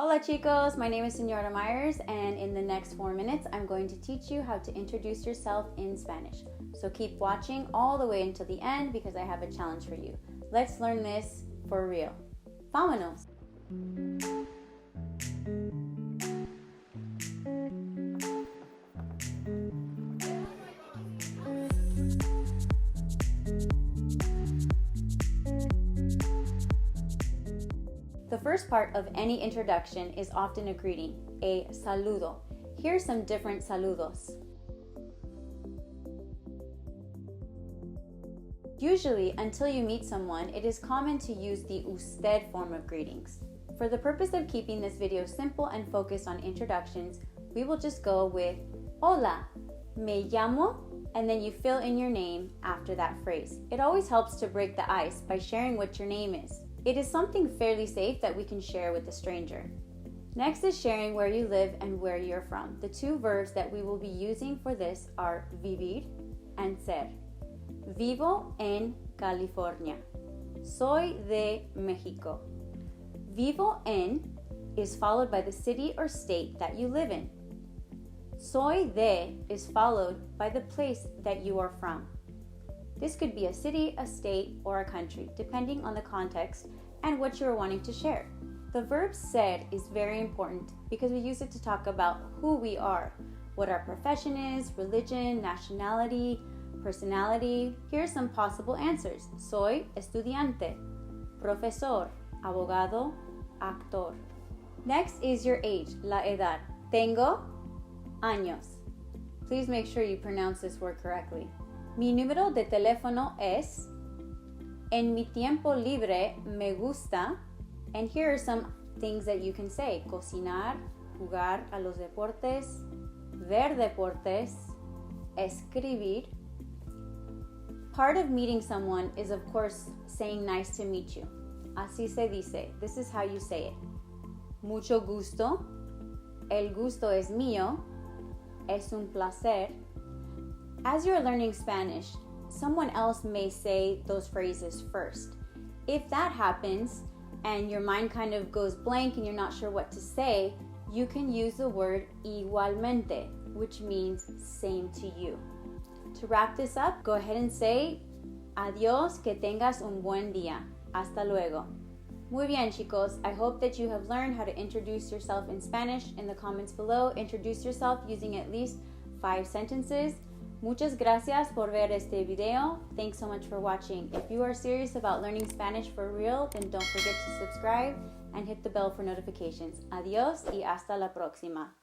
Hola chicos, my name is Senora Myers, and in the next 4 minutes, I'm going to teach you how to introduce yourself in Spanish. So keep watching all the way until the end because I have a challenge for you. Let's learn this for real. Vámonos! The first part of any introduction is often a greeting, a saludo. Here are some different saludos. Usually, until you meet someone, it is common to use the usted form of greetings. For the purpose of keeping this video simple and focused on introductions, we will just go with Hola, me llamo, and then you fill in your name after that phrase. It always helps to break the ice by sharing what your name is. It is something fairly safe that we can share with a stranger. Next is sharing where you live and where you're from. The two verbs that we will be using for this are vivir and ser. Vivo en California. Soy de México. Vivo en is followed by the city or state that you live in. Soy de is followed by the place that you are from. This could be a city, a state, or a country, depending on the context and what you are wanting to share. The verb ser is very important because we use it to talk about who we are, what our profession is, religion, nationality, personality. Here are some possible answers. Soy estudiante, profesor, abogado, actor. Next is your age, la edad. Tengo, años. Please make sure you pronounce this word correctly. Mi número de teléfono es, en mi tiempo libre me gusta, and here are some things that you can say. Cocinar, jugar a los deportes, ver deportes, escribir. Part of meeting someone is, of course, saying nice to meet you. Así se dice. This is how you say it. Mucho gusto. El gusto es mío. Es un placer. As you're learning Spanish, someone else may say those phrases first. If that happens and your mind kind of goes blank and you're not sure what to say, you can use the word igualmente, which means same to you. To wrap this up, go ahead and say, adiós, que tengas un buen día. Hasta luego. Muy bien, chicos. I hope that you have learned how to introduce yourself in Spanish. In the comments below, introduce yourself using at least 5 sentences. Muchas gracias por ver este video. Thanks so much for watching. If you are serious about learning Spanish for real, then don't forget to subscribe and hit the bell for notifications. Adiós y hasta la próxima.